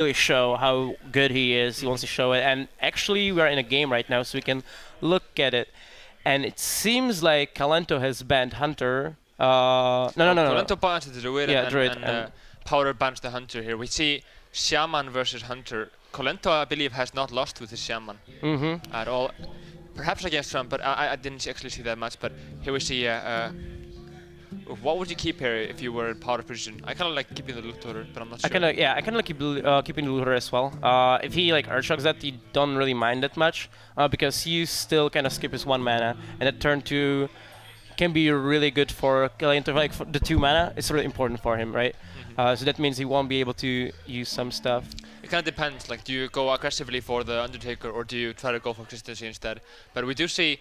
really show how good he is. He wants to show it, and actually we are in a game right now, so we can look at it. And it seems like Kolento has banned Hunter. No. Kolento bans the Druid Yeah, and, Druid and, and Powder bans the Hunter here. We see Shaman versus Hunter. Kolento, I believe, has not lost with his Shaman at all. Perhaps against Trump, but I didn't actually see that much. But here we see what would you keep here if you were in powder position? I kind of like keeping the loot order, but I'm not sure. I kind of keeping the looter as well. If he like Earthshocks that, you don't really mind that much because you still kind of skip his 1 mana, and at turn 2 can be really good for Kolento. Like for the 2 mana, it's really important for him, right? So that means he won't be able to use some stuff. It kind of depends. Like, do you go aggressively for the Undertaker or do you try to go for consistency instead? But we do see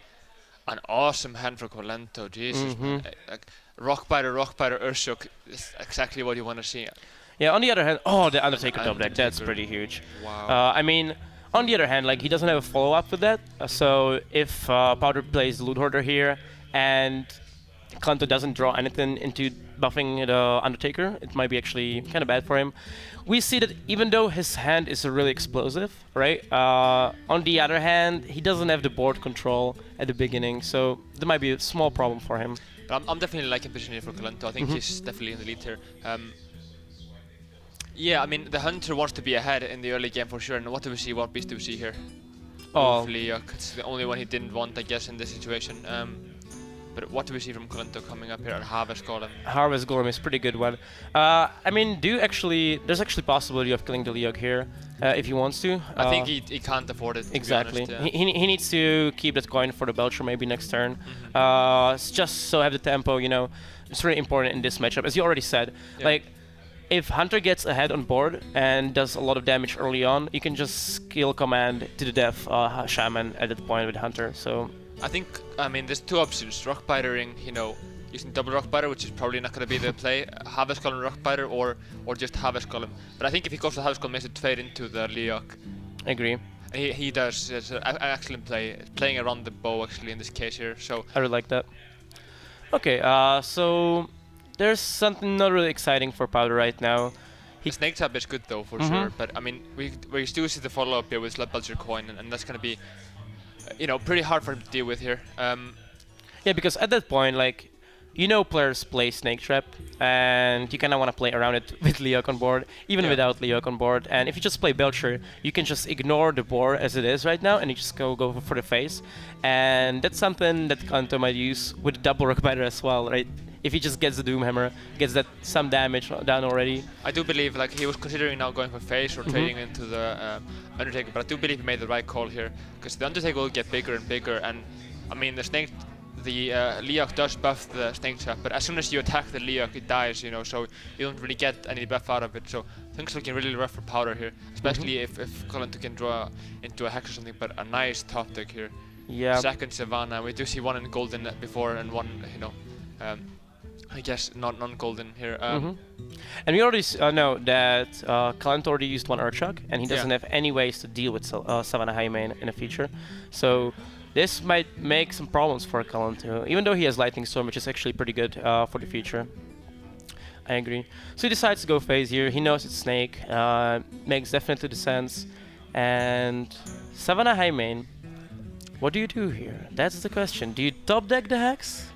an awesome hand for Kolento. Jesus, man. Like Rockbiter, Earthshock is exactly what you want to see. Yeah. On the other hand, the Undertaker top deck. Undertaker. That's pretty huge. Wow. I mean, on the other hand, like he doesn't have a follow up with that. So if Powder plays the Loot Hoarder here and Kolento doesn't draw anything into buffing the Undertaker, it might be actually kind of bad for him. We see that even though his hand is really explosive, right? On the other hand, he doesn't have the board control at the beginning, so there might be a small problem for him. But I'm definitely liking position here for Kolento. I think he's definitely in the lead here. Yeah, I mean, the Hunter wants to be ahead in the early game for sure. And what do we see? What beast do we see here? Hopefully, it's the only one he didn't want, I guess, in this situation. But what do we see from Kolento coming up here at Harvest Golem? Harvest Golem is a pretty good one. I mean, there's actually possibility of killing the Leog here if he wants to. I think he can't afford it. Exactly. To be honest, he needs to keep that coin for the Belcher maybe next turn. Just so have the tempo, you know. It's really important in this matchup, as you already said. Yeah. Like, if Hunter gets ahead on board and does a lot of damage early on, you can just skill command to the death Shaman at that point with Hunter. So I think, I mean, there's two options. Rockbitering, you know, using double Rockbiter, which is probably not going to be the play. Harvest Golem Rockbiter or just Harvest Golem. But I think if he goes to Harvest Golem, makes it fade into the Leok. I agree. He does. It's an excellent play. Playing around the bow, actually, in this case here. So I really like that. Okay, so there's something not really exciting for Powder right now. the Snake Trap is good, though, for sure. But, I mean, we still see the follow-up here with Sled Belcher coin, and that's going to be, you know, pretty hard for him to deal with here. Yeah, because at that point, like, you know players play Snake Trap, and you kind of want to play around it with Leok on board, even without Leok on board. And if you just play Belcher, you can just ignore the board as it is right now, and you just go for the face. And that's something that Kolento might use with double Rockbiter as well, right? If he just gets the Doomhammer, gets that some damage done already. I do believe, like, he was considering now going for face or trading into the Undertaker, but I do believe he made the right call here, because the Undertaker will get bigger and bigger, and I mean the Leok does buff the Snake Trap, but as soon as you attack the Leok, it dies, you know, so you don't really get any buff out of it. So things looking really rough for Powder here, especially if Kolento can draw into a Hex or something. But a nice top deck here. Yeah. Second Savannah. We do see one in golden before and one, you know, I guess not non-golden here. And we already know that Kolento already used one Earthshock, and he doesn't have any ways to deal with Savannah Highmane in the future. So this might make some problems for Kolento, even though he has Lightning Storm, which is actually pretty good for the future. I agree. So he decides to go phase here. He knows it's Snake. Makes definitely the sense. And Savannah Highmane, what do you do here? That's the question. Do you top deck the Hex?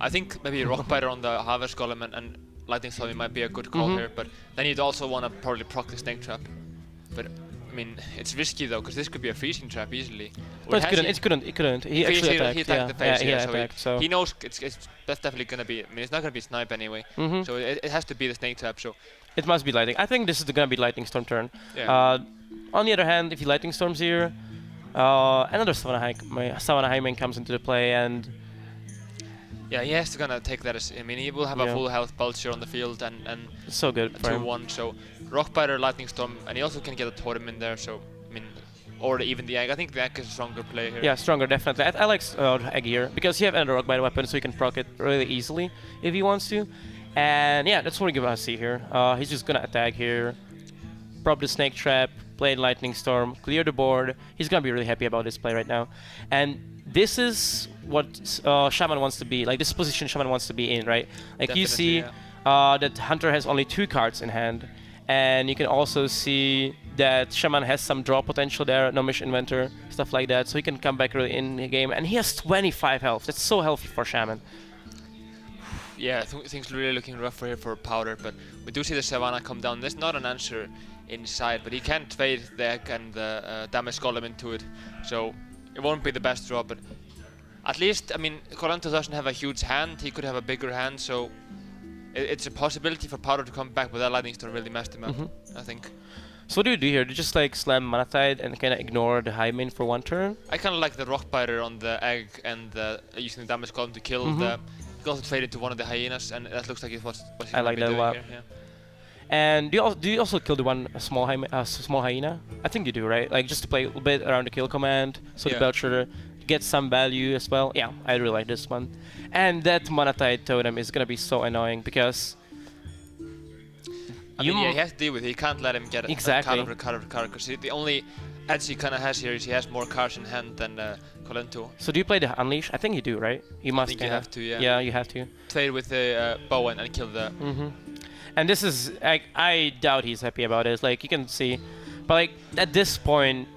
I think maybe Rockbiter on the Harvest Golem and Lightning Storm might be a good call here, but then you'd also want to probably proc the Snake Trap. But I mean, it's risky though, because this could be a freezing trap easily. No, it couldn't. He actually attacked. He attacked the face, he attacked, so he knows that's definitely gonna be. I mean, it's not gonna be snipe anyway. So it has to be the Snake Trap. So it must be Lightning. I think this is gonna be Lightning Storm turn. Yeah. On the other hand, if he Lightning Storms here, another Savannah Highmane comes into the play, and yeah, he has to gonna take that as. I mean, he will have a full health Belcher on the field and it's so good for him. 2-1. So Rockbiter, Lightning Storm, and he also can get a totem in there. So I mean, or even the egg. I think the egg is a stronger play here. Yeah, stronger definitely. I like egg here because you have another Rockbiter weapon, so you can proc it really easily if he wants to. And yeah, that's what we're gonna see here. He's just gonna attack here, prop the Snake Trap, play Lightning Storm, clear the board. He's gonna be really happy about this play right now. And this is what Shaman wants to be, like this position Shaman wants to be in, right? Like definitely, you see that Hunter has only 2 cards in hand, And you can also see that Shaman has some draw potential there, Nomish Inventor, stuff like that, so he can come back really in the game. And he has 25 health. That's so healthy for Shaman. Yeah, things really looking rough for here for Powder, but we do see the Savannah come down. There's not an answer inside, but he can trade the egg and the damage golem into it, so it won't be the best draw, but at least, I mean, Kolento doesn't have a huge hand, he could have a bigger hand, so it's a possibility for Powder to come back, but that Lightning Storm really messed him up, I think. So what do you do here? Do you just like slam Mana Tide and kind of ignore the high main for one turn? I kind of like the Rock Biter on the egg and using the damage column to kill the... He can also trade into one of the hyenas, and that looks like it's what he's I like that a lot. Here, yeah. And do you also kill the one small hyena? I think you do, right? Like just to play a little bit around the kill command, so the Belcher gets some value as well. Yeah, I really like this one. And that Mana Tide totem is gonna be so annoying because I mean, yeah, he has to deal with it. He can't let him get a card over card over card, because the only edge he kind of has here is he has more cards in hand than Kolento. So do you play the Unleash? I think you do, right? You must. I think you have to, yeah. Yeah, you have to. Trade with the bow and kill the... And this is, I doubt he's happy about it. Like, you can see. But, like, at this point,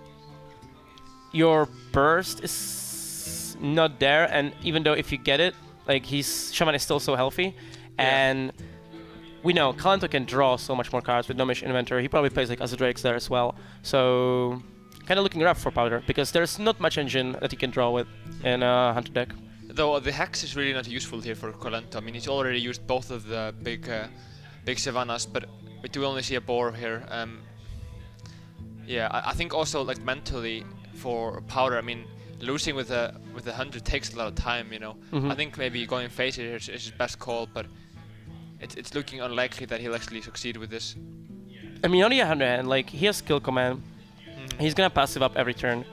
your burst is not there. And even though if you get it, like, Shaman is still so healthy. And we know Kolento can draw so much more cards with Nomish Inventor. He probably plays, like, Azadrakes there as well. So, kind of looking rough for Powder, because there's not much engine that he can draw with in a Hunter deck. Though the Hex is really not useful here for Kolento. I mean, he's already used both of the big Savannas, but we do only see a boar here. Yeah, I think also like mentally for Powder, I mean, losing with a Hunter takes a lot of time, you know. I think maybe going face here is his best call, but it's looking unlikely that he'll actually succeed with this. I mean, on the other hand, like, he has kill command. He's gonna passive up every turn.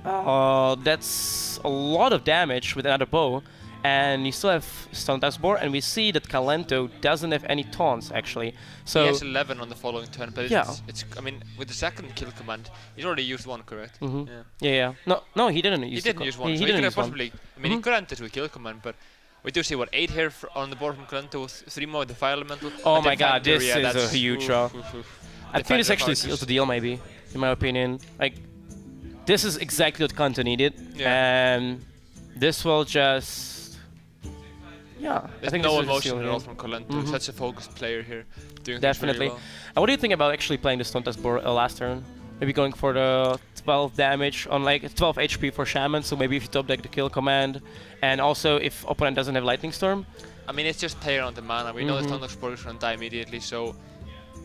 That's a lot of damage with another bow. And you still have Stone Task Boar, and we see that Kolento doesn't have any taunts actually. So he has 11 on the following turn, but it's I mean, with the second kill command, he's already used one, correct? Yeah. No, he didn't use. He didn't use one. He so didn't he use possibly. I mean, he could enter with kill command, but we do see what 8 here on the board from Kolento with 3 more with the Fire Elemental. Oh my God, this is a huge draw. I think this actually seals the deal, maybe, in my opinion. Like, this is exactly what Kolento needed, and this will just. Yeah, there's I think no emotion at all from Kolento. Such a focused player here, doing definitely. Well. And what do you think about actually playing the Stone Task Boar last turn? Maybe going for the 12 damage on like 12 HP for Shaman. So maybe if you top deck the kill command, and also if opponent doesn't have Lightning Storm. I mean, it's just play around the mana. We know the Stone Task Boar is gonna die immediately, so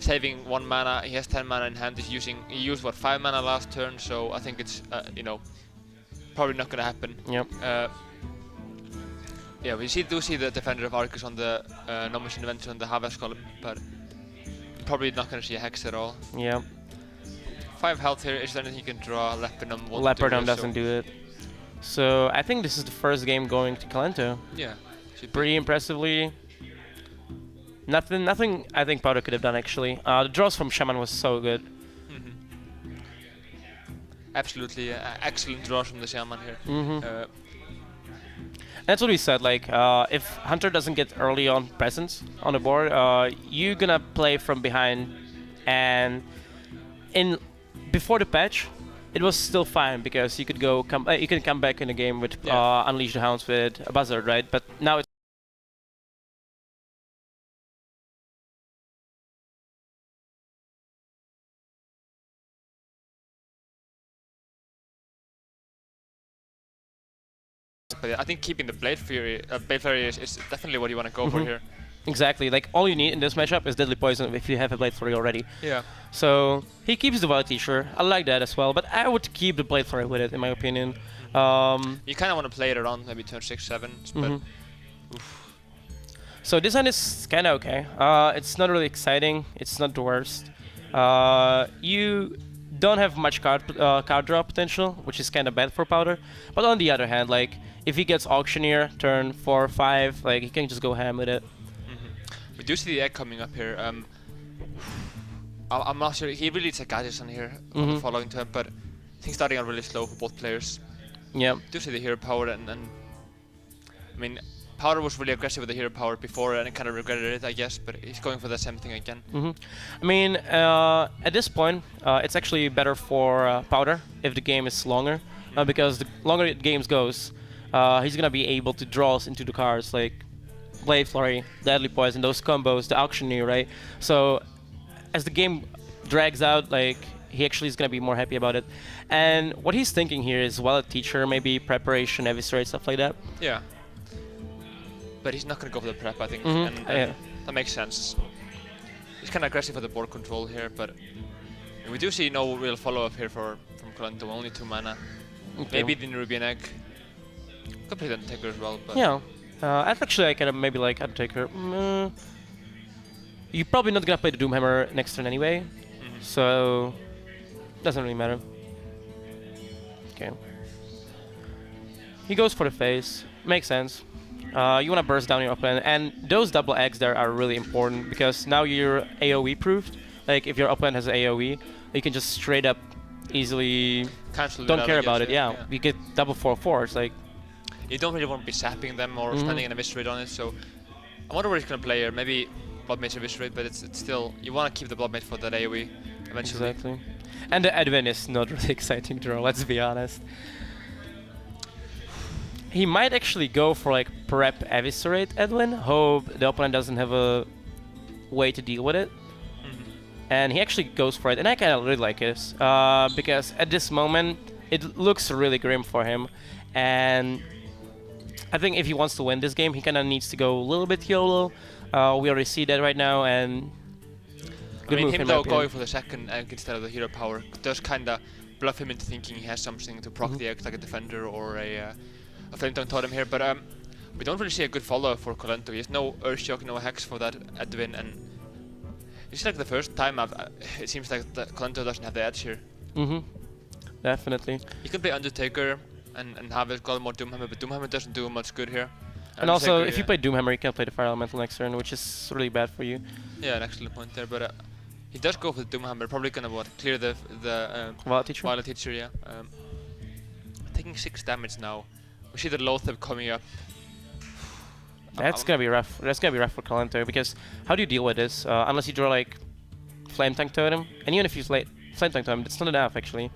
saving 1 mana. He has 10 mana in hand. He used what 5 mana last turn, so I think it's you know, probably not gonna happen. Yep. Yeah, we do see the Defender of Arcus on the Nomish Inventor on the Harvest column, but probably not going to see a Hex at all. Yeah. 5 health here, is there anything you can draw? Leopardum won't Leopardum doesn't do it. So I think this is the first game going to Kolento. Yeah. Pretty impressively. Nothing I think Powder could have done actually. The draws from Shaman was so good. Absolutely, excellent draws from the Shaman here. That's what we said, like, if Hunter doesn't get early on presence on the board, you're gonna play from behind, and before the patch, it was still fine because you could you can come back in the game with Unleash the Hounds with a Buzzard, right? But now it's But I think keeping the Blade Fury is definitely what you want to go for here. Exactly, like all you need in this matchup is Deadly Poison if you have a Blade Flurry already. Yeah. So he keeps the Wild Teacher. I like that as well, but I would keep the Blade Flurry with it in my opinion. You kind of want to play it around maybe turn 6-7, but. So this hand is kind of okay. It's not really exciting. It's not the worst. You don't have much card draw potential, which is kind of bad for Powder. But on the other hand, like if he gets Auctioneer turn 4 or 5, like he can just go ham with it. We do see the egg coming up here. I'm not sure. He really needs a Gadgeson here on the following turn, but things starting out really slow for both players. Yeah. Do see the hero power, and I mean, Powder was really aggressive with the hero power before and kind of regretted it, I guess, but he's going for the same thing again. I mean, at this point, it's actually better for Powder if the game is longer, because the longer the game goes, he's gonna be able to draw us into the cards like Blade Flurry, Deadly Poison, those combos, the Auctioneer, right? So as the game drags out, like he actually is gonna be more happy about it. And what he's thinking here is, well, a teacher, maybe preparation, eviscerate, stuff like that. Yeah. But he's not gonna go for the prep, I think, and that makes sense. He's kind of aggressive for the board control here, but we do see no real follow-up here from Kolento, only 2 mana. Okay. Maybe the Nerubian Egg. Could play the Undertaker as well, but... Yeah. Actually, I kind of maybe like Undertaker. You're probably not gonna play the Doomhammer next turn anyway, so doesn't really matter. Okay. He goes for the face. Makes sense. You want to burst down your opponent, and those double eggs there are really important because now you're AoE proofed. Like if your opponent has AoE, you can just straight up easily don't care about it. Yeah, you get double 4/4s. Like you don't really want to be sapping them or spending an eviscerate on it. So I wonder what he's gonna play here. Maybe Blood Mage eviscerate, but it's still you want to keep the Blood Mage for that AoE eventually. Exactly. And the Edwin is not really exciting draw. Let's be honest. He might actually go for like prep eviscerate Edwin, hope the opponent doesn't have a way to deal with it. And he actually goes for it, and I kind of really like this, because at this moment it looks really grim for him, and I think if he wants to win this game, he kind of needs to go a little bit YOLO. We already see that right now, and I mean, him though going for the second egg instead of the hero power does kind of bluff him into thinking he has something to proc the egg, like a defender or a Flame Tongue Totem here, but we don't really see a good follow-up for Kolento. He has no Earthshock, no Hex for that Edwin, and it's like the first time it seems like Kolento doesn't have the edge here. Definitely. You can play Undertaker and have it call more Doomhammer, but Doomhammer doesn't do much good here. And also, if you play Doomhammer, you can play the Fire Elemental next turn, which is really bad for you. Yeah, an excellent point there, but he does go for the Doomhammer, probably gonna clear the Violet Teacher? Violet Teacher, yeah. Taking 6 damage now. We see the Loatheb coming up. That's gonna be rough. That's gonna be rough for Kolento, because how do you deal with this? Unless you draw like Flame Tank Totem, and even if you Flame Tank Totem, it's not enough actually.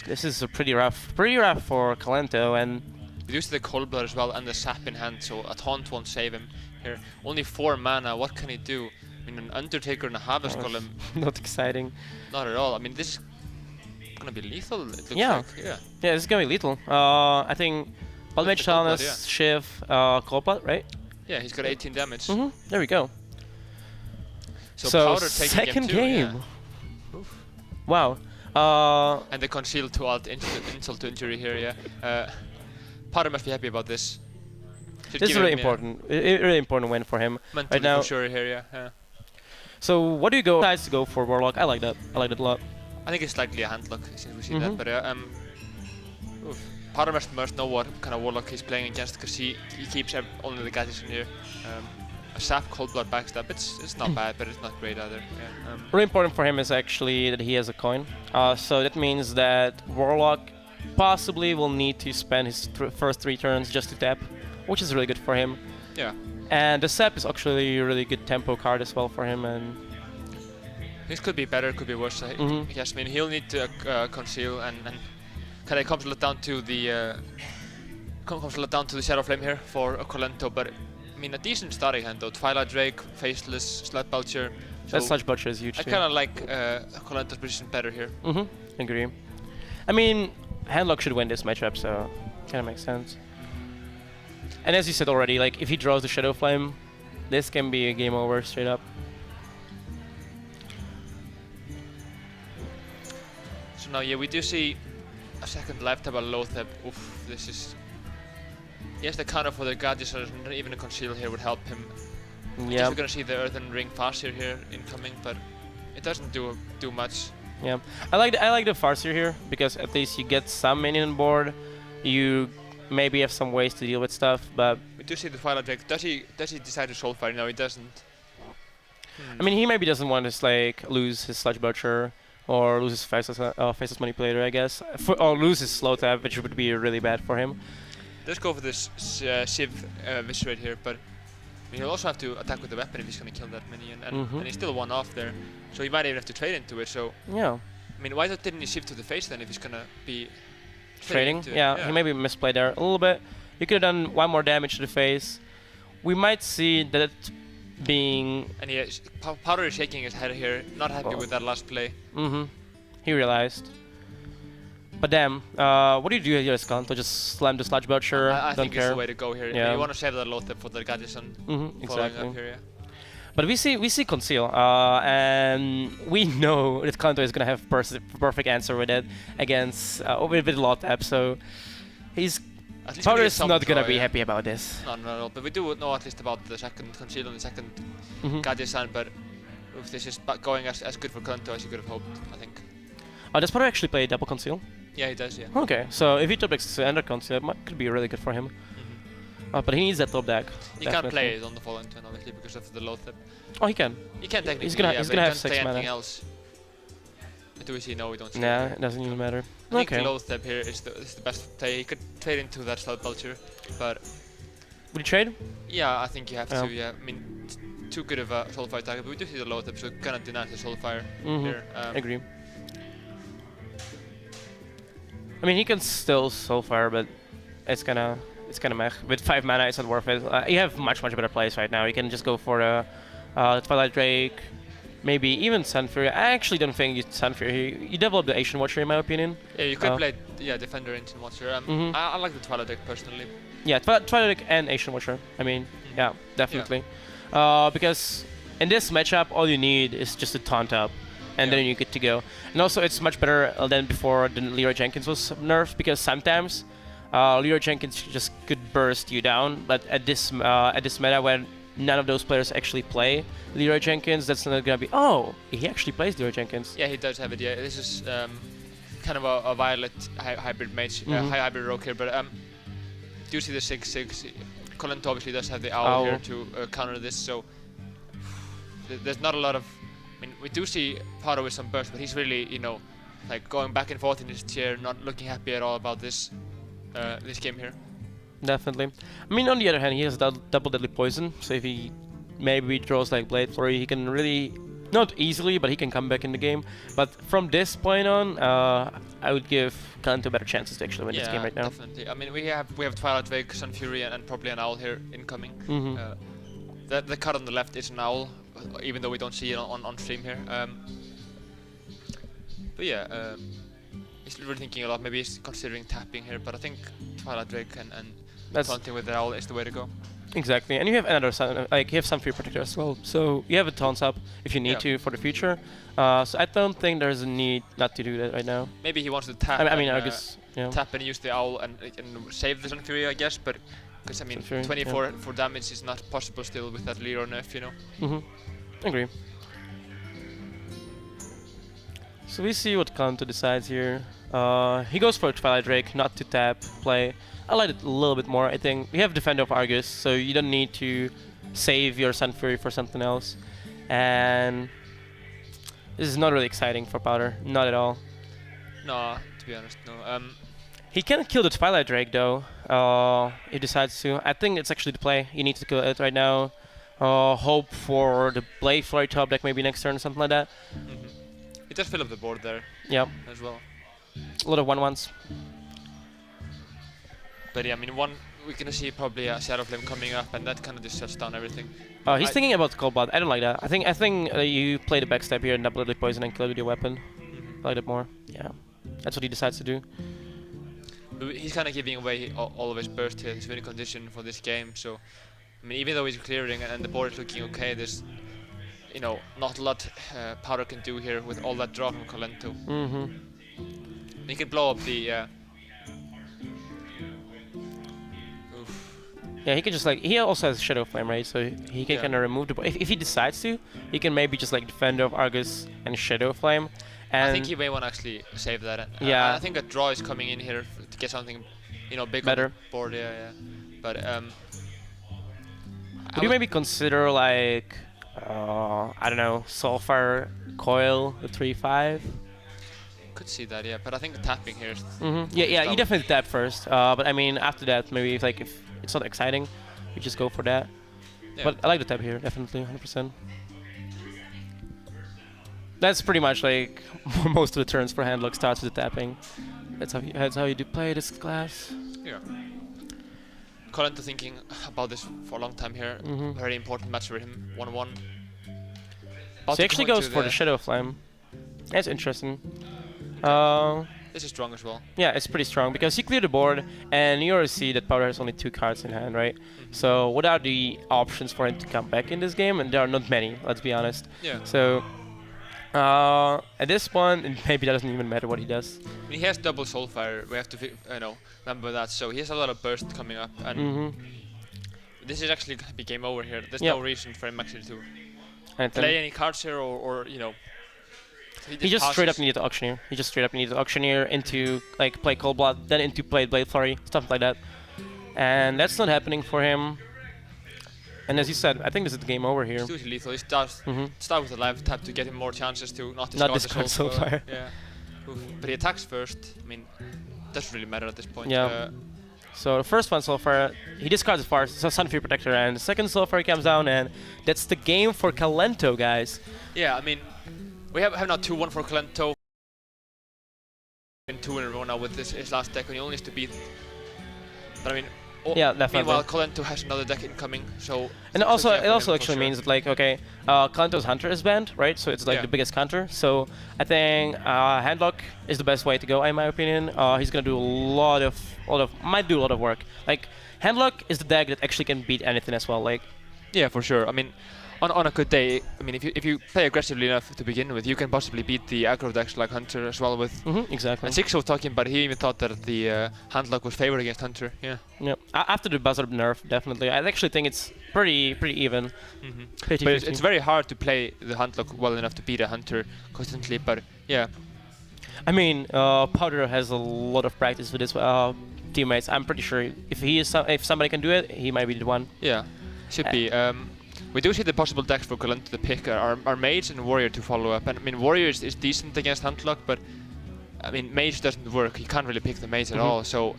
This is a pretty rough for Kolento, and we do see the Cold Blood as well and the Sap in hand, so a Taunt won't save him here. Only 4 mana. What can he do? I mean, an Undertaker and a Harvest Golem. Not exciting. Not at all. I mean, this is gonna be lethal. It looks yeah. Like. Yeah. Yeah, this is gonna be lethal. I think Blood Mage, Chalice, Shiv, Cold Blood, right? Yeah, he's got 18 damage. There we go. So Powder taking second game. Yeah. Wow. And the Conceal to alt insult to injury here, yeah. Powder must be happy about this. This is really important. Really important win for him Mentally right now. For sure here, yeah. So what do you go? Decides to go for Warlock. I like that. I like that a lot. I think it's likely a handlock since we see that, but Powder must know what kind of Warlock he's playing against, because he keeps only the gadgets in here. A Sap Cold Blood backstab, it's not bad, but it's not great either. Yeah, really important for him is actually that he has a coin. So that means that Warlock possibly will need to spend his first 3 turns just to tap, which is really good for him. Yeah. And the Sap is actually a really good tempo card as well for him, and this could be better, could be worse. Yes, I mean he'll need to conceal and kind of comes a lot down to the Shadow Flame here for Kolento, but I mean a decent starting hand though. Twilight Drake, Faceless, Sludge Belcher. So that Sludge Belcher is huge. I kind of like Kolento's position better here. Agree. I mean, Handlock should win this matchup, so kind of makes sense. And as you said already, like if he draws the Shadow Flame, this can be a game over straight up. So now, yeah, we do see a second left about Loatheb. Oof, this is... Yes, the counter for the Gadgets, so even a Conceal here would help him. Yeah. We're gonna see the Earthen Ring Farseer here incoming, but it doesn't do much. Yeah, I like the Farseer here because at least you get some minion on board. You maybe have some ways to deal with stuff, but we do see the Twilight Drake. Does he decide to Soulfire? No, he doesn't. I mean, he maybe doesn't want to like lose his Sludge Belcher or lose his Faceless Manipulator, I guess, or lose his Slow Tap, which would be really bad for him. does go for this Civ Viscerate here, but I mean, he'll also have to attack with the weapon if he's going to kill that minion, and he's still one off there, so he might even have to trade into it. So yeah. I mean, why didn't he shift to the face then if he's going to be Trading? into Yeah, it? he maybe misplayed there a little bit. You could have done 1 more damage to the face. We might see that being... And Powder is shaking his head here, not happy with that last play. He realized. But damn, what do you do here as Kolento? Just slam the Sludge Belcher? I don't think care. it's the way to go here. Yeah. You want to save that Lothep for the Gadgeson following exactly. up here, yeah. But we see Conceal, and we know that Kolento is gonna have perfect answer with it against with Lothep, so he's Powder is not gonna be happy about this. No, not at all. But we do know at least about the second Conceal and the second Gadgeson, but if this is going as good for Kolento as you could have hoped, I think. Oh, does Powder actually play double Conceal? Yeah, he does, yeah. Okay, so if he top decks Ender Conceal, it could be really good for him. But he needs that top deck. He can't play it on the following turn, obviously, because of the Lothep. Oh, he can. He can technically, he's gonna have 6 mana. Anything else. Do we see? No, we don't see. Nah, it doesn't even matter. I think Lothep here is the best play. He could trade into that Sludge Belcher, but... Would you trade? Yeah, I think you have to, yeah. I mean, too good of a Soulfire target, but we do see the Lothep, so kind of denies the Soulfire here. Agree. I mean, he can still Soulfire, but it's kinda meh. With 5 mana, it's not worth it. You have much better plays right now. You can just go for the Twilight Drake, maybe even Sunfury. I actually don't think you Sunfury. You develop the Asian Watcher, in my opinion. Yeah, you could play Defender Ancient Watcher. I like the Twilight Drake personally. Yeah, Twilight Drake and Asian Watcher. I mean, yeah, definitely. Yeah. Because in this matchup, all you need is just a taunt up, and then you're good to go. And also, it's much better than before Leroy Jenkins was nerfed, because sometimes Leroy Jenkins just could burst you down. But at this meta, when none of those players actually play Leroy Jenkins, that's not gonna be. Oh, he actually plays Leroy Jenkins. Yeah, he does have it. Yeah, this is kind of a Violet hybrid mage, high hybrid rogue here. But do you see the 6/6? Kolento obviously does have the owl here to counter this, so there's not a lot of. I mean, we do see Powder with some burst, but he's really, you know, like going back and forth in his chair, not looking happy at all about this this game here. Definitely. I mean, on the other hand, he has double deadly poison, so if he maybe draws like Blade Flurry, he can really, not easily, but he can come back in the game. But from this point on, I would give Kolento better chances to actually win this game right now. Definitely. I mean, we have Twilight Drake, Sun Fury, and probably an owl here incoming. The card on the left is an owl, even though we don't see it on stream here. But yeah, he's really thinking a lot. Maybe he's considering tapping here, but I think Twilight Drake and taunting with the owl is the way to go. Exactly, and you have another you have some free protector as well, so you have a taunt up if you need to for the future. So I don't think there's a need not to do that right now. Maybe he wants to tap. I mean, I guess tap and use the owl and save the Sun Fury, I guess, but. Because I mean, 24 for damage is not possible still with that Leroy nerf, you know. Agree. So we see what Kolento decides here. He goes for a Twilight Drake, not to tap play. I like it a little bit more. I think we have Defender of Argus, so you don't need to save your Sun Fury for something else. And this is not really exciting for Powder, not at all. No, to be honest, no. He can kill the Twilight Drake though, he decides to. I think it's actually the play. You need to kill it right now. Hope for the Blade Flurry top deck maybe next turn or something like that. It does fill up the board there. Yep. As well. A lot of 1/1s. But yeah, I mean, we're gonna see probably a Shadow Flame coming up, and that kind of just shuts down everything. He's thinking about Cold Blood. I don't like that. I think you play the backstab here and double the poison and kill it with your weapon. I like it more. Yeah, that's what he decides to do. He's kind of giving away all of his burst here, his winning condition for this game. So, I mean, even though he's clearing and the board is looking okay, there's, you know, not a lot Powder can do here with all that draw from Kolento. He can blow up the. Yeah, he can just like, he also has Shadow Flame, right? So he can kind of remove the. If he decides to, he can maybe just like Defender of Argus and Shadow Flame. And I think he may want to actually save that. Yeah. I think a draw is coming in here to get something, you know, big better on the board. Yeah. But would you maybe consider like, I don't know, Soulfire Coil, the 3/5? Could see that, yeah. But I think the tapping here is... Yeah, you definitely tap first. But I mean, after that, maybe if it's not exciting, you just go for that. Yeah. But I like the tap here, definitely, 100%. That's pretty much like most of the turns for handlock starts with the tapping. That's how you do play this class. Yeah. Kolento thinking about this for a long time here. Very important match for him. 1-1. So he actually goes for the Shadow Flame. That's interesting. This is strong as well. Yeah, it's pretty strong because you clear the board and you already see that Powder has only 2 cards in hand, right? So what are the options for him to come back in this game? And there are not many, let's be honest. Yeah. So at this point, it maybe doesn't even matter what he does. I mean, he has double Soulfire. We have to remember that. So he has a lot of burst coming up, and this is actually gonna be game over here. There's no reason for him actually to play any cards here, or you know. He just straight up needed Auctioneer. He just straight up needed Auctioneer into like play Cold Blood, then into play Blade Flurry, stuff like that. And that's not happening for him. And as you said, I think this is the game over here. He's too lethal. He starts with a live tap to get him more chances to not discard the Soulfire. Yeah. But he attacks first. I mean, doesn't really matter at this point. Yeah. So the first one, Soulfire, he discards the fire, so Sunfear Protector, and the second Soulfire comes down, and that's the game for Kolento, guys. Yeah, I mean, we have now 2-1 for Kolento. In 2 in a row now with his last deck, and he only needs to beat. But I mean, yeah, definitely. Meanwhile, Kolento has another deck incoming, so. And it also actually means that like, okay, Kolento's Hunter is banned, right? So it's like the biggest counter. So I think Handlock is the best way to go, in my opinion. He's gonna do might do a lot of work. Like Handlock is the deck that actually can beat anything as well. Like. Yeah, for sure. I mean, on a good day, I mean, if you play aggressively enough to begin with, you can possibly beat the aggro decks like Hunter as well with. Exactly. And Six was talking about he even thought that the Handlock was favored against Hunter. Yeah. Yeah. After the buzzer nerf, definitely. I actually think it's pretty even. But it's very hard to play the Handlock well enough to beat a Hunter constantly. But yeah. I mean, Powder has a lot of practice with his teammates. I'm pretty sure if somebody can do it, he might be the one. Yeah, should be. We do see the possible decks for Kolento to pick are Mage and Warrior to follow up. And I mean, Warrior is decent against Handlock, but I mean, Mage doesn't work. You can't really pick the Mage at all. So,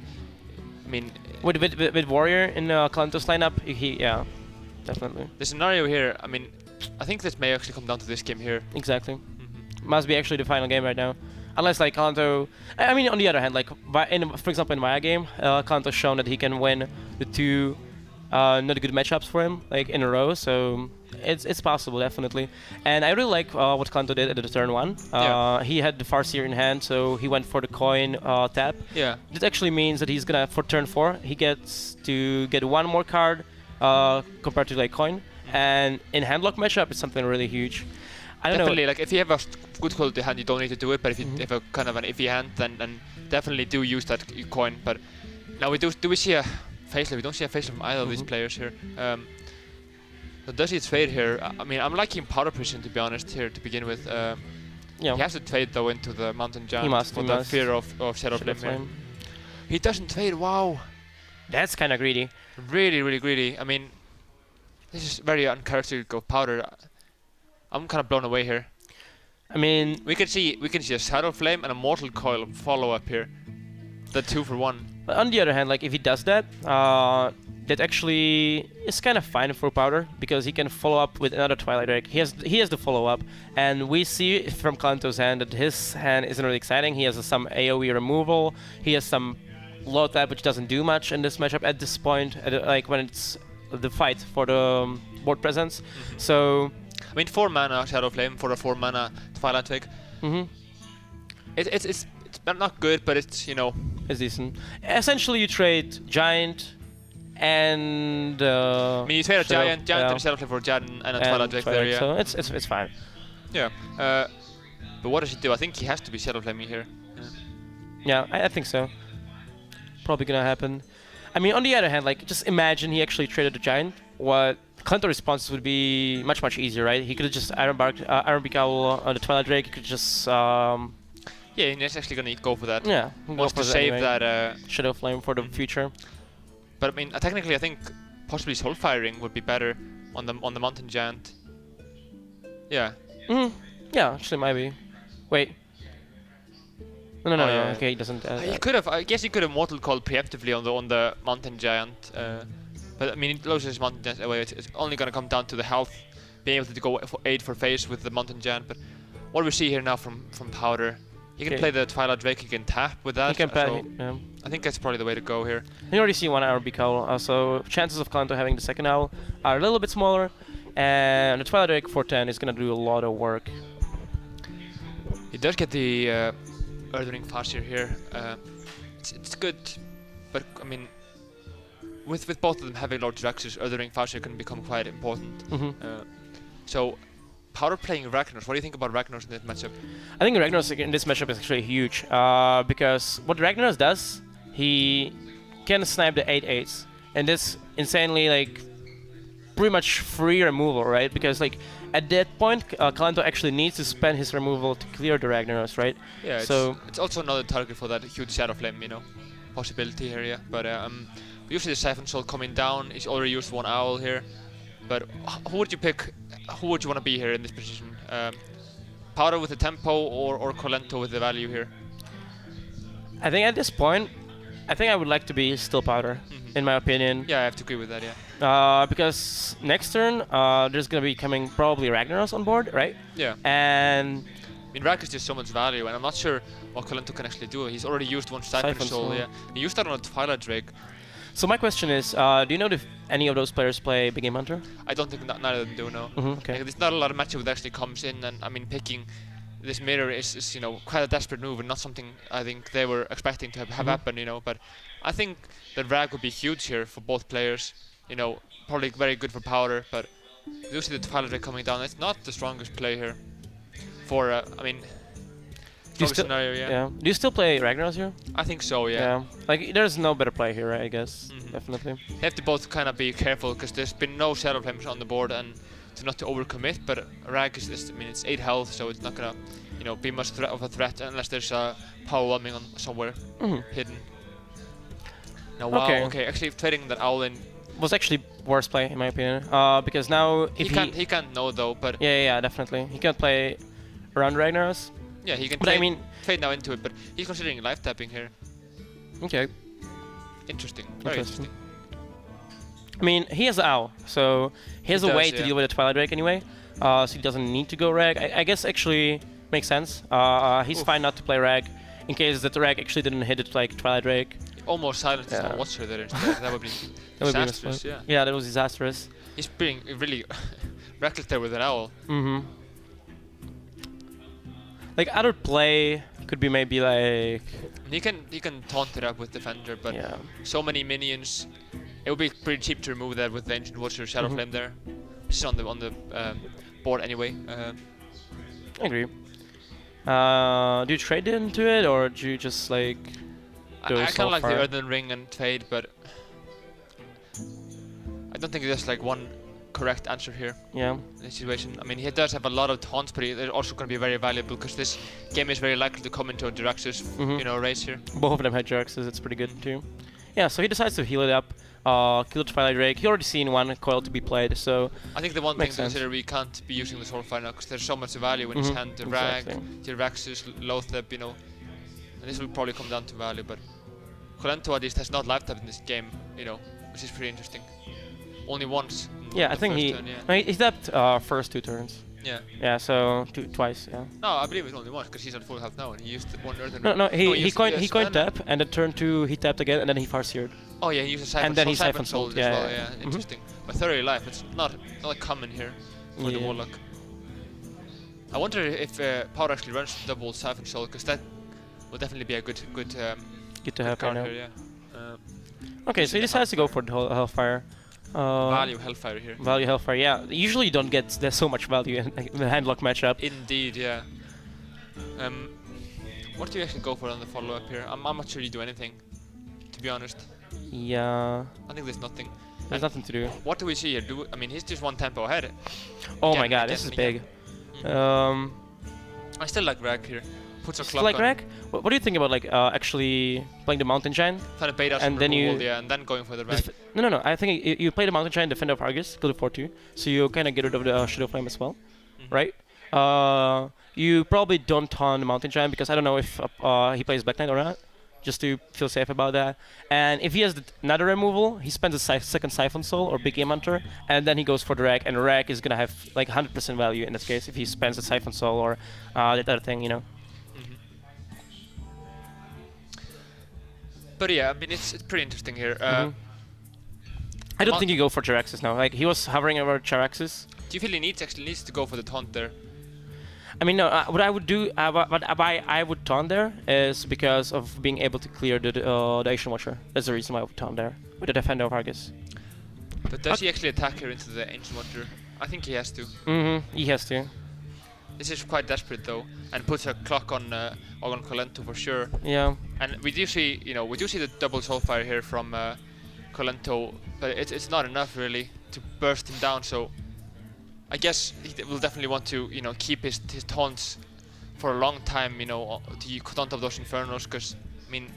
I mean, with Warrior in Kolento's lineup, yeah, definitely. The scenario here, I mean, I think this may actually come down to this game here. Exactly. Must be actually the final game right now. Unless like Kolento, I mean, on the other hand, like for example in my game, Kolento's shown that he can win the 2 not good matchups for him, like in a row, so it's possible, definitely. And I really like what Kolento did at the turn 1. He had the Farseer in hand, so he went for the coin tap. Yeah. This actually means that he's gonna, for turn 4, he gets to get 1 more card compared to like coin. And in handlock matchup, it's something really huge. I don't definitely, know. like if you have a good quality hand, you don't need to do it. But if you have a kind of an iffy hand, then definitely do use that coin. But now do we see a facelift? We don't see a facelift from either of these players here. So does he trade here? I mean, I'm liking Powder Prison to be honest here to begin with. He has to trade though into the Mountain Giant for the fear of Shadow Flame here. He doesn't trade. Wow, that's kind of greedy. Really, really greedy. I mean, this is very uncharacteristic of Powder. I'm kind of blown away here. I mean, we can see a Shadow Flame and a Mortal Coil follow up here. The 2 for 1. But on the other hand, like if he does that, that actually is kind of fine for Powder because he can follow up with another Twilight Drake. He has the follow up, and we see from Kolento's hand that his hand isn't really exciting. He has some AOE removal. He has some low tap which doesn't do much in this matchup at this point, like when it's the fight for the board presence. So. I mean, 4 mana Shadow Flame for a 4 mana Twilight Drake. It's not good, but it's, you know, it's decent. Essentially, you trade Giant and. I mean, you trade a Giant and Shadow Flame for a Giant and a Twilight Drake there, yeah. So it's fine. Yeah. But what does he do? I think he has to be Shadow Flaming here. Yeah, I think so. Probably gonna happen. I mean, on the other hand, like just imagine he actually traded a Giant. What Kolento responses would be much easier, right? He could have just Iron Beak Owl on the Twilight Drake. He could just. Yeah, he's actually gonna go for that. Yeah, wants to save anyway. That Shadow Flame for the future. But I mean, technically, I think possibly Soul Firing would be better on the Mountain Giant. Yeah. Yeah, actually might be. Wait. No, no, Oh, no. yeah. Okay, he doesn't. He could have. I guess he could have mortal called preemptively on the mountain giant. But I mean, it loses his mountain giant away. It's only gonna come down to the health, being able to go for 8 for face with the mountain giant. But what we see here now from Powder, he can play the Twilight Drake. He can tap with that. He can so yeah. I think that's probably the way to go here. You already see one Arabic Owl, so chances of Kolento having the second owl are a little bit smaller, and the Twilight Drake for 10 is gonna do a lot of work. He does get the Earthring Farseer here. It's good, but I mean, with both of them having Lord Draxus, Earthring Farseer can become quite important. So, Powder playing Ragnaros. What do you think about Ragnaros in this matchup? I think Ragnaros in this matchup is actually huge, because what Ragnaros does, he can snipe the 8/8s, and this insanely like pretty much free removal, right? Because like at that point, Kolento actually needs to spend his removal to clear the Ragnaros, right? Yeah, so it's also another target for that huge Shadow Flame, possibility here, yeah. But usually the Siphon Soul coming down. He's already used one owl here. But who would you pick? Who would you want to be here in this position? Powder with the tempo or Kolento with the value here? I think at this point, I think I would like to be still Powder, in my opinion. Yeah, I have to agree with that, yeah. Because next turn, there's gonna be coming probably Ragnaros on board, right? Yeah. And I mean, Rag is just so much value, and I'm not sure what Kolento can actually do. He's already used one Siphon Soul, yeah. He used that on a Twilight Drake. So my question is, do you know if any of those players play Big Game Hunter? I don't think none of them do, no. Okay. Like, there's not a lot of matchup that actually comes in, and I mean, picking this mirror is quite a desperate move, and not something I think they were expecting to have happen, But I think that Rag would be huge here for both players. Probably very good for Powder, but you see the Twilight Drake coming down. It's not the strongest play here. For I mean, scenario, yeah. Do you still play Ragnaros here? I think so, yeah. Like, there's no better play here, right, I guess. Definitely. You have to both kind of be careful, because there's been no Shadow Flames on the board, and not to overcommit, but Rag is, I mean, it's 8 health, so it's not gonna, be much of a threat unless there's a power whelming on somewhere hidden. Now, wow, okay, actually trading that owl in was actually worst play in my opinion, because now if he can't know though, but yeah, definitely he can't play around Ragnaros. Yeah, he can. But I mean, trade now into it, but he's considering life tapping here. Okay. Interesting. Very interesting. I mean, he has the owl, so he has a way to deal with the Twilight Drake anyway, so he doesn't need to go Rag. I guess actually makes sense. He's fine not to play Rag, in case that the Rag actually didn't hit it like Twilight Drake. Almost silenced his own Watcher there instead. That would be disastrous, yeah. Yeah, that was disastrous. He's being really reckless there with an owl. Like other play could be maybe like he can taunt it up with Defender, but so many minions. It would be pretty cheap to remove that with the Ancient Watcher Shadow Flame there. It's on the board anyway. I agree. Do you trade into it, or do you just like I kind of like the Earthen Ring and trade, but I don't think there's like one correct answer here. Yeah. In this situation, I mean, he does have a lot of taunts, but they're also going to be very valuable because this game is very likely to come into a Jirax's, race here. Both of them had Jiraxes. It's pretty good too. Yeah. So he decides to heal it up. Kill the Twilight Drake. He already seen one coil to be played, so I think the one thing to consider, we can't be using the Soulfire now because there's so much value in his hand. The Rag, Jirax's, Lothep, and this will probably come down to value. But Kolento at least has not life tapped in this game, which is pretty interesting. Only once. Yeah, I think he tapped first 2 turns. Yeah. Yeah, so twice. Yeah. No, I believe it's only once because he's at full health now and he used one Earthen Ring. No, he coined tap, and then turn 2 he tapped again, and then he Farseered. Oh yeah, he used a Siphon Soul. And then he Siphon Soul as well. Yeah, interesting. But thoroughly life, it's not common here for the Warlock. I wonder if Power actually runs double Siphon Soul, because that would definitely be a good to have card here. Okay, so he decides to go for the Hellfire. Value Hellfire here. Value Hellfire, yeah. Usually you don't get there's so much value in the handlock matchup. Indeed, yeah. What do you actually go for on the follow-up here? I'm not sure you do anything, to be honest. Yeah. I think there's nothing. There's nothing to do. What do we see here? I mean, he's just one tempo ahead. Oh my god, this is big. I still like Rag here. Puts a clock like on. Rag? What do you think about actually playing the Mountain Giant? Trying to bait out some removal, and then going for the Rag. No. I think you play the Mountain Giant, Defender of Argus, kill the 4-2, so you kind of get rid of the Shadow Flame as well, right? You probably don't taunt the Mountain Giant because I don't know if he plays Black Knight or not, just to feel safe about that. And if he has the Nether removal, he spends a second Siphon Soul or Big Game Hunter, and then he goes for the Rag, and the Rag is gonna have like 100% value in this case if he spends a Siphon Soul or that other thing, you know. But yeah, I mean it's pretty interesting here. I don't think you go for Jaraxxus now. Like he was hovering over Jaraxxus. Do you feel he actually needs to go for the taunt there? I mean, no. What I would do, why I would taunt there is because of being able to clear the Ancient Watcher. That's the reason why I would taunt there with the Defender of Argus. But does he actually attack here into the Ancient Watcher? I think he has to. He has to. This is quite desperate though, and puts a clock on Kolento for sure. Yeah. And we do see, we do see the double Soulfire here from Kolento, but it's not enough really to burst him down. So I guess he will definitely want to, keep his taunts for a long time, to taunt up those Infernos. Because I mean,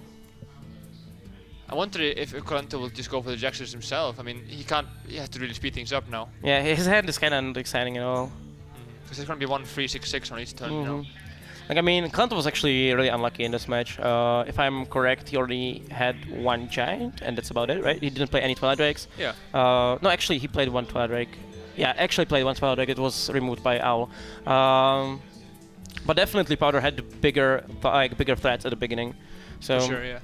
I wonder if Kolento will just go for the Jaxers himself. I mean, he can't. He has to really speed things up now. Yeah, his hand is kind of not exciting at all. Because there's gonna be 1 3 6 6 on each turn, Like I mean, Kolento was actually really unlucky in this match. If I'm correct, he already had 1 Giant, and that's about it, right? He didn't play any Twilight Drakes. Yeah. No, actually, he played 1 Twilight Drake. Yeah, actually played 1 Twilight Drake. It was removed by Owl. But definitely, Powder had the bigger threats at the beginning. So. For sure, yeah.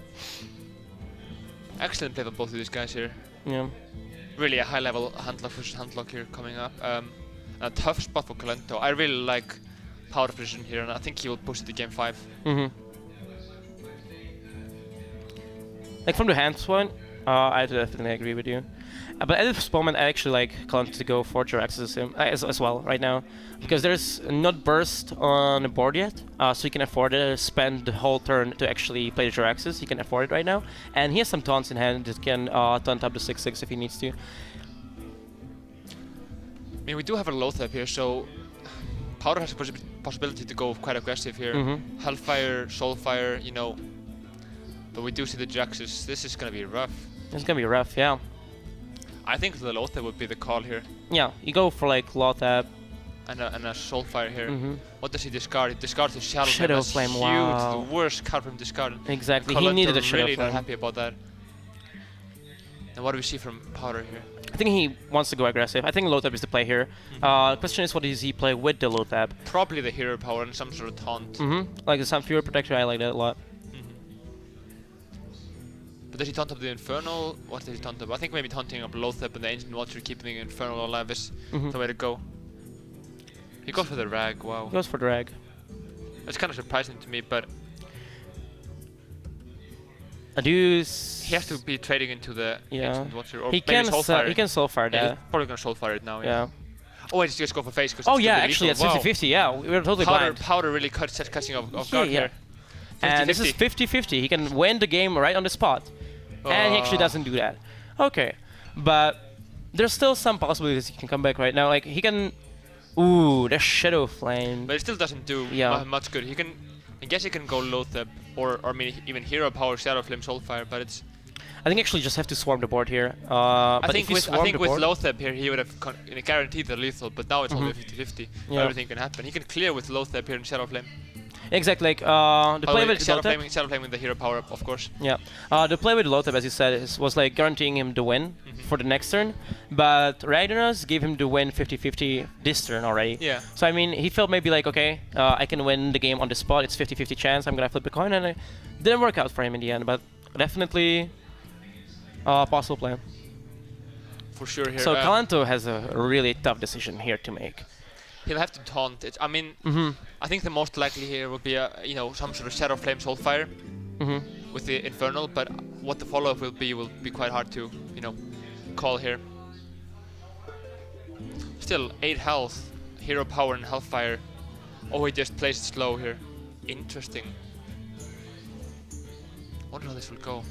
Excellent play from both of these guys here. Yeah. Really a high-level handlock versus handlock here coming up. A tough spot for Kolento. I really like Powder Precision here, and I think he will push it to game 5. Like from the hand point, I definitely agree with you. But at this moment, I actually like Kolento to go for Jaraxxus as well right now, because there's not burst on the board yet, so he can afford to spend the whole turn to actually play the Jaraxxus. He can afford it right now, and he has some taunts in hand that can taunt up the 6/6 if he needs to. I mean, we do have a Loatheb here, so Powder has a possibility to go quite aggressive here. Hellfire, Soulfire, but we do see the Jaxus. This is gonna be rough. It's gonna be rough, yeah. I think the Loatheb would be the call here. Yeah, you go for like Loatheb. And a Soulfire here. What does he discard? He discards the Shadow Flame. Huge, wow. the worst card from discarding. Exactly, Kolento he needed a Shadow really Flame. not happy about that. And what do we see from Powder here? I think he wants to go aggressive. I think Loatheb is the play here. Question is, what does he play with the Loatheb? Probably the Hero Power and some sort of taunt. Like the Sun Fury Protector, I like that a lot. But does he taunt up the Infernal? What does he taunt up? I think maybe taunting up Loatheb and the Ancient Watcher, keeping the Infernal alive is the way to go. He goes for the Rag, wow. He goes for the Rag. That's kind of surprising to me, but he has to be trading into the Ancient Watcher, or he maybe Soulfire. He can Soulfire that. He's probably gonna Soulfire it now, yeah. Oh, wait, just go for face. Oh yeah, actually it's 50-50, yeah. We were totally blind. Powder really catching off guard here. 50 and this is 50-50. He can win the game right on the spot. And he actually doesn't do that. Okay. But there's still some possibilities he can come back right now. Like he can... Ooh, the Shadow Flame. But it still doesn't do much good. He can... I guess he can go Loatheb, or I mean even Hero Power, Shadow Flame, Soulfire, but it's... I think actually just have to swarm the board here. I think with Loatheb here he would have guaranteed the lethal, but now it's only 50-50. Everything can happen. He can clear with Loatheb here in Shadow Flame. Exactly, like the play with Shadow Loatheb. Flame with the Hero Power up, of course. Yeah, the play with Loatheb, as you said, was like guaranteeing him the win for the next turn, but Ragnaros gave him the win 50-50 this turn already. Yeah. So I mean, he felt maybe like, okay, I can win the game on the spot. It's 50-50 chance. I'm gonna flip a coin, and it didn't work out for him in the end. But definitely possible play. For sure here. So Kolento has a really tough decision here to make. He'll have to taunt it. I mean, I think the most likely here would be some sort of Shadow Flame Soulfire with the Infernal, but what the follow-up will be quite hard to, call here. Still, 8 health, Hero Power and Hellfire. Oh, he just plays it slow here. Interesting. Wonder how this will go.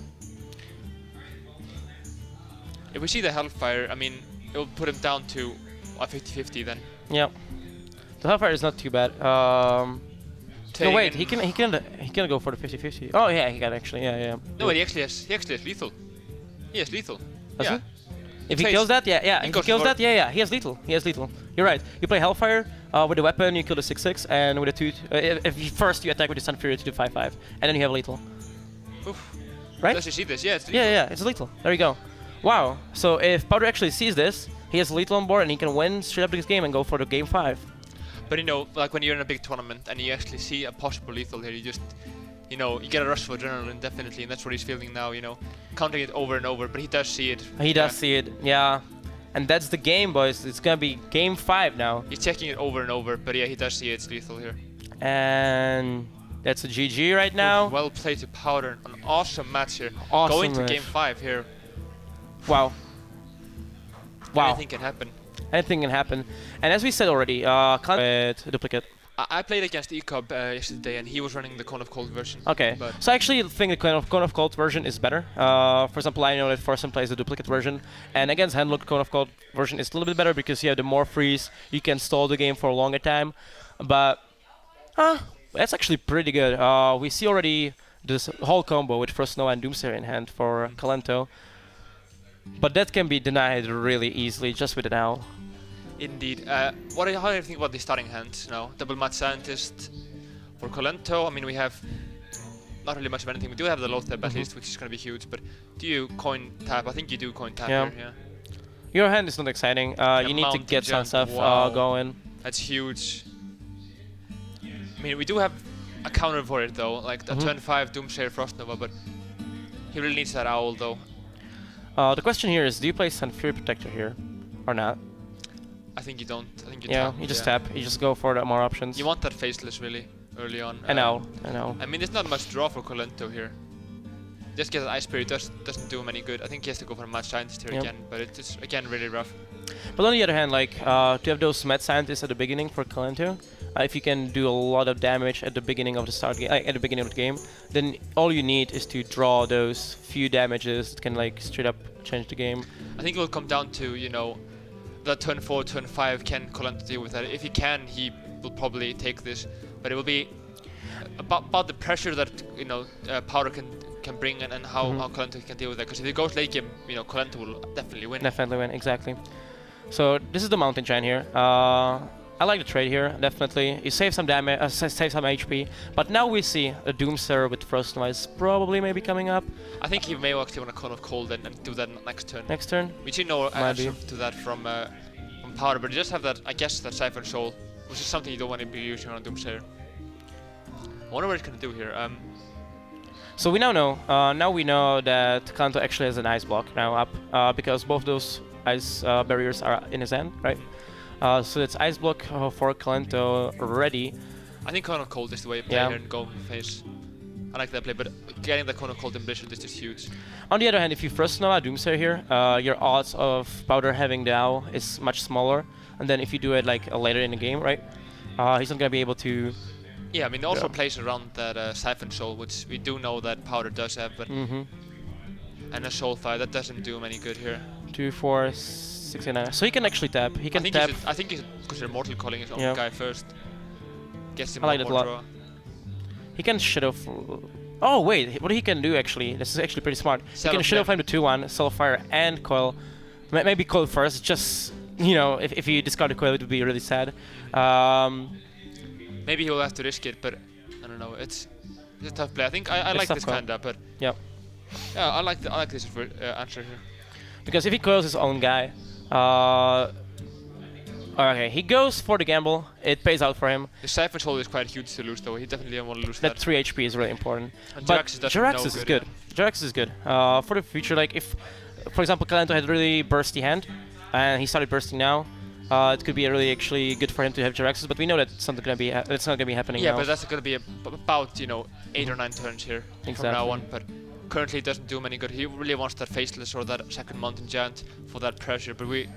If we see the Hellfire, I mean, it will put him down to a 50-50 then. Yeah. The Hellfire is not too bad. No wait, he can go for the 50-50. Oh yeah, he can actually. Yeah. No, wait, he actually has lethal. He has lethal. Does he? If he kills that, yeah. If he kills that, yeah. He has lethal. You're right. You play Hellfire. With the weapon, you kill the 6/6, and with the 2, if you first you attack with the Sun Fury to do 5/5, and then you have lethal. Oof. Right? Does he see this? Yeah, it's lethal. Yeah, it's lethal. There you go. Wow. So if Powder actually sees this, he has lethal on board, and he can win straight up this game and go for the game 5. But you know, like when you're in a big tournament and you actually see a possible lethal here, you just, you know, you get a rush for adrenaline definitely, and that's what he's feeling now. You know, counting it over and over, but he does see it. He does see it. Yeah. And that's the game, boys. It's gonna be game 5 now. He's checking it over and over, but yeah, he does see it's lethal here. And that's a GG right now. Well played to Powder. An awesome match here. Awesome Going to match. game 5 here. Wow. Wow. Anything can happen. Anything can happen. And as we said already, with duplicate. I played against Ecob yesterday, and he was running the Cone of Cold version. Okay, But so I actually think the Cone of Cold version is better. For example, I know that Forsen plays the duplicate version, and against Handlock, Cone of Cold version is a little bit better because you have the more freeze, you can stall the game for a longer time. But that's actually pretty good. We see already this whole combo with Frost Nova and Doomsayer in hand for Kolento. But that can be denied really easily just with an owl. indeed. How do you think about the starting hand now? Double Mad Scientist for Kolento. I mean, we have not really much of anything. We do have the low step at least, which is going to be huge. But do you coin tap? I think you do coin tap here, yeah. Your hand is not exciting. You need to get some stuff going. That's huge. I mean, we do have a counter for it though, like a turn 5 Doomsayer Frost Nova, but he really needs that owl though. The question here is, do you play Sun Fury Protector here or not? I think you don't. I think you yeah, tap. you just tap. You just go for the more options. You want that faceless really early on. I know. I mean, there's not much draw for Kolento here. Just get an Ice Spirit doesn't do him any good. I think he has to go for a Mad Scientist here again, but it's again really rough. But on the other hand, like to have those Mad Scientists at the beginning for Kolento, if you can do a lot of damage at the beginning of the at the beginning of the game, then all you need is to draw those few damages that can like straight up change the game. I think it will come down to, you know, the turn 4, turn 5, can Kolento deal with that? If he can, he will probably take this, but it will be about the pressure that, you know, Powder can bring and how Kolento can deal with that. Because if he goes late game, you know, Kolento will definitely win. Definitely win, exactly. So this is the Mountain Giant here. I like the trade here, definitely. You save some damage, save some HP. But now we see a Doomsayer with Frost Nova is probably maybe coming up. I think he may actually want a Cone of Cold and do that next turn. Next turn? We see no answer to that from Powder, but you just have that, I guess, that Siphon Shoal, which is something you don't want to be using on Doomsayer. I wonder what it's gonna do here. So we now know. Now we know that Kolento actually has an ice block now up because both those ice barriers are in his hand, right? So it's ice block for Kolento ready. I think Cone of Cold is the way to play here and go face. I like that play, but getting the Cone of Cold in Blizzard is just huge. On the other hand, if you first know a Doomsayer here, your odds of Powder having the owl is much smaller. And then if you do it like later in the game, right? He's not gonna be able to. Yeah, I mean, it also plays around that Siphon Shoal, which we do know that Powder does have, but and a Soul Fire that doesn't do him any good here. 2, 4, 6, 9. So he can actually tap. He can tap. I think he should consider Mortal Calling his own guy first. Gets him I like that a lot. draw. He can Shadow. Oh wait, what he can do actually? This is actually pretty smart. He can Shadow Flame to 2/1, Soulfire and Coil. Maybe Coil first. Just if you discard the Coil, it would be really sad. Maybe he will have to risk it, but I don't know. It's a tough play. I think I like this kinda, but yeah, I like this answer here. Because if he coils his own guy, okay, he goes for the gamble. It pays out for him. The Siphon Shoal is quite huge to lose, though. He definitely didn't want to lose that. That 3 HP is really important. And but Jaraxxus is good. Jaraxxus is good. For the future, like if, for example, Kolento had a really bursty hand, and he started bursting now, it could be really actually good for him to have Jaraxxus, but we know that it's not gonna be happening now. Yeah, but that's gonna be about 8 or 9 turns here from now on. But currently, it doesn't do him any good. He really wants that Faceless or that second Mountain Giant for that pressure, but we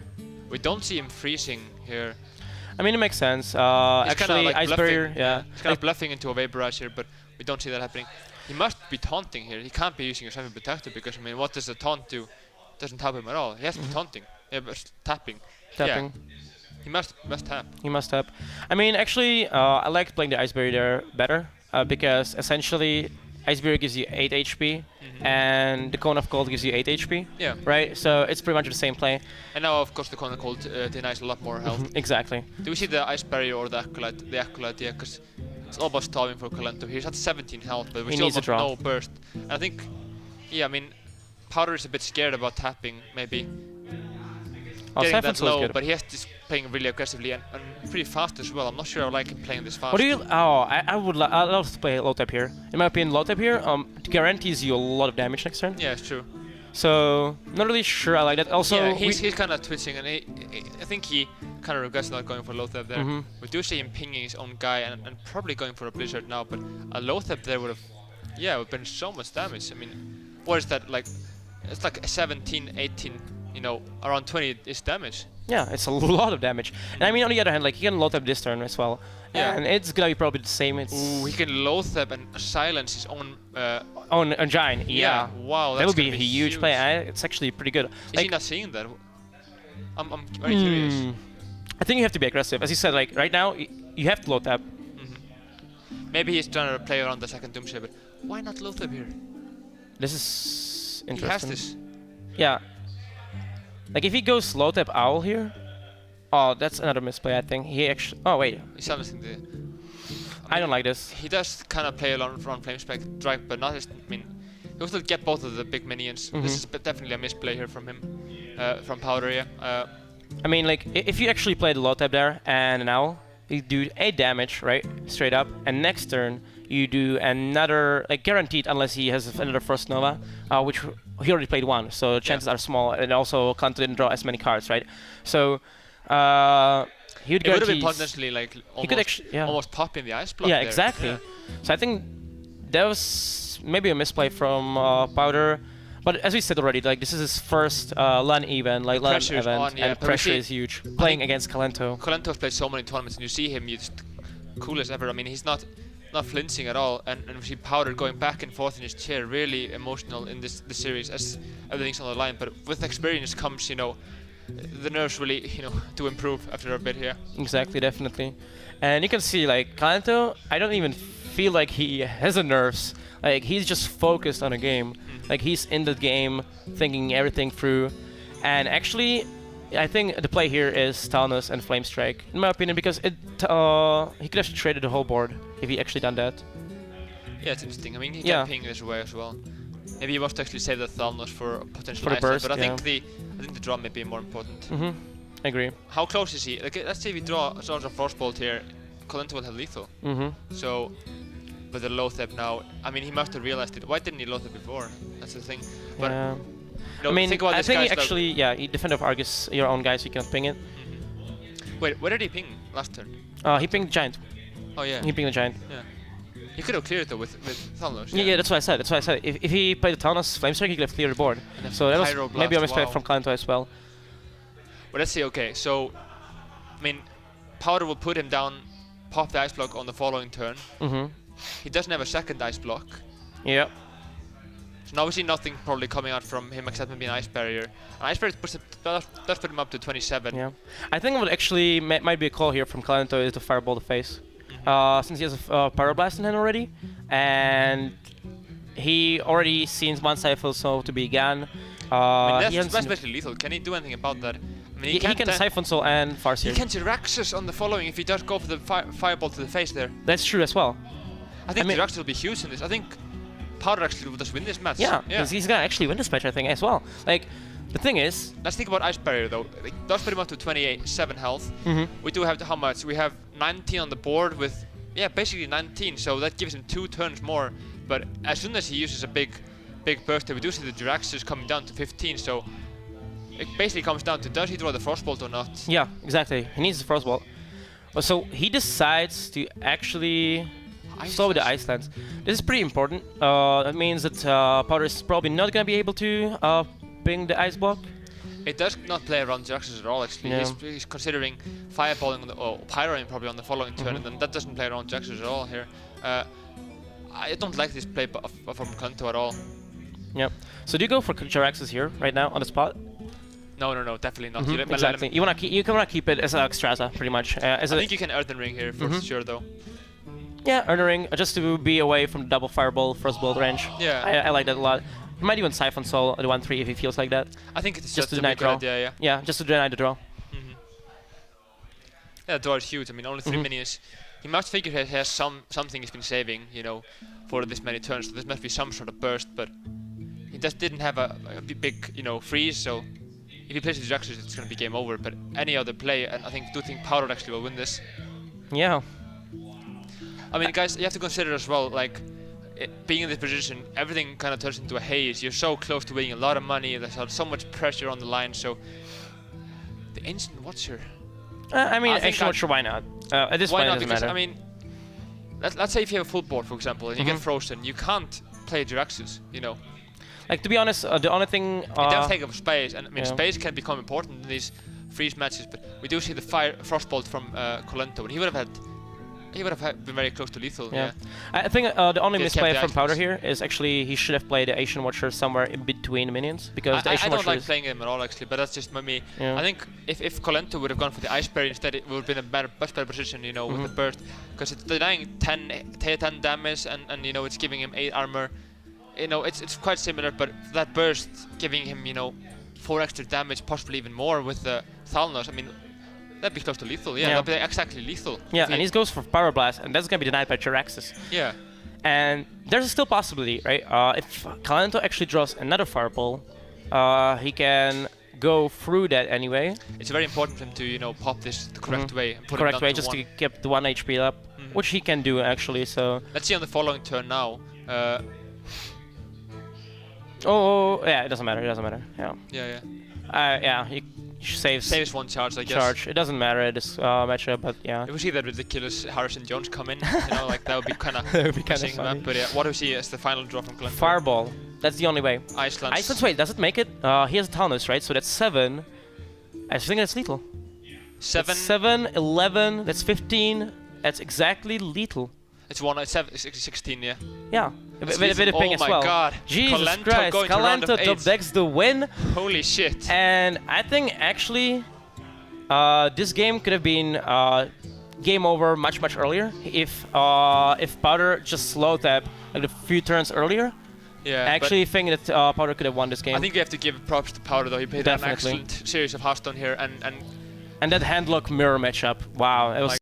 don't see him freezing here. I mean, it makes sense. Actually, like Ice Barrier, he's kind of bluffing into a Wave Barrage here, but we don't see that happening. He must be taunting here. He can't be using a Siphon Protector because, I mean, what does the taunt do? It doesn't tap him at all. He has to be taunting. Yeah, but tapping. Tapping. Yeah. He must tap. He must tap. I mean, actually, I like playing the Ice Barrier there better because essentially Ice Beer gives you 8 HP, and the Cone of Cold gives you 8 HP. Yeah. Right? So it's pretty much the same play. And now, of course, the Cone of Cold denies a lot more health. Exactly. Do we see the Ice Barrier or the Acolyte? The Acolyte, yeah, because it's all about stalling for Kolento. He's at 17 health, but we still have no burst. And I think, yeah, I mean, Powder is a bit scared about tapping, maybe. Getting that low, but he has this playing really aggressively and pretty fast as well. I'm not sure I like him playing this fast. What do you? Oh, I love to play low tap here. In my opinion, low tap here guarantees you a lot of damage next turn. Yeah, it's true. So not really sure I like that. Also, yeah, he's kind of twitching, and I think he kind of regrets not going for low tap there. We do see him pinging his own guy and probably going for a blizzard now, but a low tap there would have, yeah, would have been so much damage. I mean, what is that like? It's like 17, 18. You know, around 20 is damage. Yeah, it's a lot of damage. And I mean, on the other hand, like he can low tap this turn as well. Yeah. And it's gonna be probably the same. Ooh, he can low tap and silence his own. Own a giant. Yeah. Wow, that would be a huge play. It's actually pretty good. Is he not seeing that? I'm very curious. I think you have to be aggressive, as you said. Like right now, you have to low tap. Maybe he's trying to play around the second Doomsday, but why not low tap here? This is interesting. He has this. Yeah. Like if he goes low tap Owl here, oh, that's another misplay. I think he actually. Oh wait. He's silencing the. I don't like this. He does kind of play around Flame Strike, but not just. I mean, he will still get both of the big minions. This is definitely a misplay here from him, from Powder. Yeah. I mean, like if you actually play the low tap there and an Owl, you do 8 damage, right, straight up, and next turn you do another, like guaranteed, unless he has another Frost Nova, which he already played one, so the chances are small, and also Kolento didn't draw as many cards, right? So he would. It would have been potentially like almost pop in the ice block. Yeah, there. exactly. Yeah. So I think that was maybe a misplay from Powder, but as we said already, like this is his first LAN event, like LAN event, and pressure is huge. Playing against Kolento. Kolento has played so many tournaments, and you see him, he's cool as ever. I mean, he's not flinching at all, and we see Powder going back and forth in his chair, really emotional in this series as everything's on the line. But with experience comes, you know, the nerves really, you know, do improve after a bit here. Exactly, definitely. And you can see, like, Kolento, I don't even feel like he has a nerves. Like, he's just focused on a game. Like, he's in the game, thinking everything through. And actually, I think the play here is Talnus and Flame Strike, in my opinion, because he could have traded the whole board if he actually done that. Yeah, it's interesting. I mean, he can ping this way as well. Maybe he wants to actually save the Talnus for potential ice burst, but I think the draw may be more important. I agree. How close is he? Like, let's say we draws a Frostbolt here, Kolento will have lethal. So, with the low tap now, I mean, he must have realized it. Why didn't he low tap before? That's the thing. But, you know, I mean, I think he actually, he defended Argus, your own guy, so you cannot ping it. Wait, where did he ping last turn? He pinged the Giant. Oh yeah. He pinged the Giant. Yeah. He could have cleared it though with Talnus. Yeah, that's what I said. That's what I said. If he played the Talnus Flame Strike, he could have cleared the board. So that was maybe a misplay from Kolento as well. But let's see. Okay, so I mean, Powder will put him down, pop the ice block on the following turn. He doesn't have a second ice block. Yeah. So now we see nothing probably coming out from him except maybe an ice barrier. An ice barrier does put him up to 27. Yeah. I think what actually might be a call here from Kolento is to fireball the face. Since he has a Pyroblast in hand already, and he already sees one Siphon Soul to be gone. I mean, that's basically lethal. Can he do anything about that? I mean, he can Siphon Soul and Farseer. He can Jiraxxus on the following if he does go for the fireball to the face there. That's true as well. I think Jiraxxus will be huge in this. I think Powder actually will just win this match. Yeah, he's gonna actually win this match, I think, as well. Like, the thing is... Let's think about Ice Barrier though. It does put him up to 27 health. We do have how much? We have 19 on the board with, basically 19, so that gives him 2 turns more. But as soon as he uses a big burst, we do see the Jiraxxus coming down to 15, so it basically comes down to does he draw the Frostbolt or not? Yeah, exactly. He needs the Frostbolt. So he decides to actually slow the Ice Lance. This is pretty important. That means that Powder is probably not going to be able to ping the Ice Block. It does not play around Jiraxxus at all, actually. Yeah. He's considering fireballing or pyroing probably on the following turn, and then that doesn't play around Jiraxxus at all here. I don't like this play from Kolento at all. Yep. So do you go for Jiraxxus here right now on the spot? No, definitely not. Exactly. You wanna keep it as an Extrasa, pretty much. I think you can Earthen Ring here for sure, though. Yeah, earn a ring, just to be away from the double fireball, frostbolt range. Yeah. I like that a lot. He might even Siphon Soul the 1-3 if he feels like that. I think it's Just to a deny big draw. idea, yeah. Yeah, just to deny the draw. Yeah, the draw is huge. I mean, only 3 minions. He must figure he has something he's been saving, you know, for this many turns. So this must be some sort of burst, but he just didn't have a big, you know, freeze. So if he plays with Jaxus, it's gonna be game over. But any other play, and I do think Powder actually will win this. Yeah. I mean, guys, you have to consider as well, like, being in this position, everything kind of turns into a haze. You're so close to winning a lot of money. There's so much pressure on the line. So the Ancient Watcher. I mean, actually, not sure why not. At this point, it doesn't because, matter. I mean, let's say if you have a full board, for example, and you get frozen, you can't play Jiraxus, you know. Like, to be honest, the only thing... it does take up space, and I mean, space can become important in these freeze matches, but we do see the frostbolt from Kolento, and he would have been very close to lethal. Yeah. I think the only Just misplay kept the from Powder items. here is actually he should have played the Asian Watcher somewhere in between minions, because the Asian I don't Watcher like playing him at all, actually, but that's just me. Yeah. I think if Kolento would have gone for the Ice Berry instead, it would have been a much better position, you know, with the burst, because it's denying 10 damage, and you know, it's giving him 8 armor. You know, it's quite similar, but that burst giving him, you know, 4 extra damage, possibly even more with the Thalnos. I mean, that'd be close to lethal. Yeah, that'd be exactly lethal. Yeah, and he goes for Power Blast, and that's gonna be denied by Jiraxus. Yeah. And there's still possibility, right? If Kolento actually draws another Fireball, he can go through that anyway. It's very important for him to, you know, pop this the correct way. And put him down to just 1. to keep the 1 HP up, which he can do actually. So let's see on the following turn now. oh yeah, it doesn't matter. It doesn't matter. Yeah. Yeah. Yeah. He saves 1 charge, I guess. Charge. It doesn't matter this matchup, but yeah. If we see that ridiculous Harrison Jones come in, you know, like that would be kind of funny. But yeah, what do we see as the final draw from Kolento? Fireball. That's the only way. Iceland. Wait, does it make it? He has a Thalnos, right? So that's 7. I think that's lethal. 7. That's 7, 11. That's 15. That's exactly lethal. It's 16, yeah. Yeah. With a ping as well. Oh my god. Jesus Kolento Christ. going to round of Kolento 8. top decks the win. Holy shit. And I think actually this game could have been game over much earlier if Powder just slow tap like a few turns earlier. Yeah. I actually think that Powder could have won this game. I think you have to give props to Powder though. He played an excellent series of Hearthstone here, and that handlock mirror matchup. Wow, it was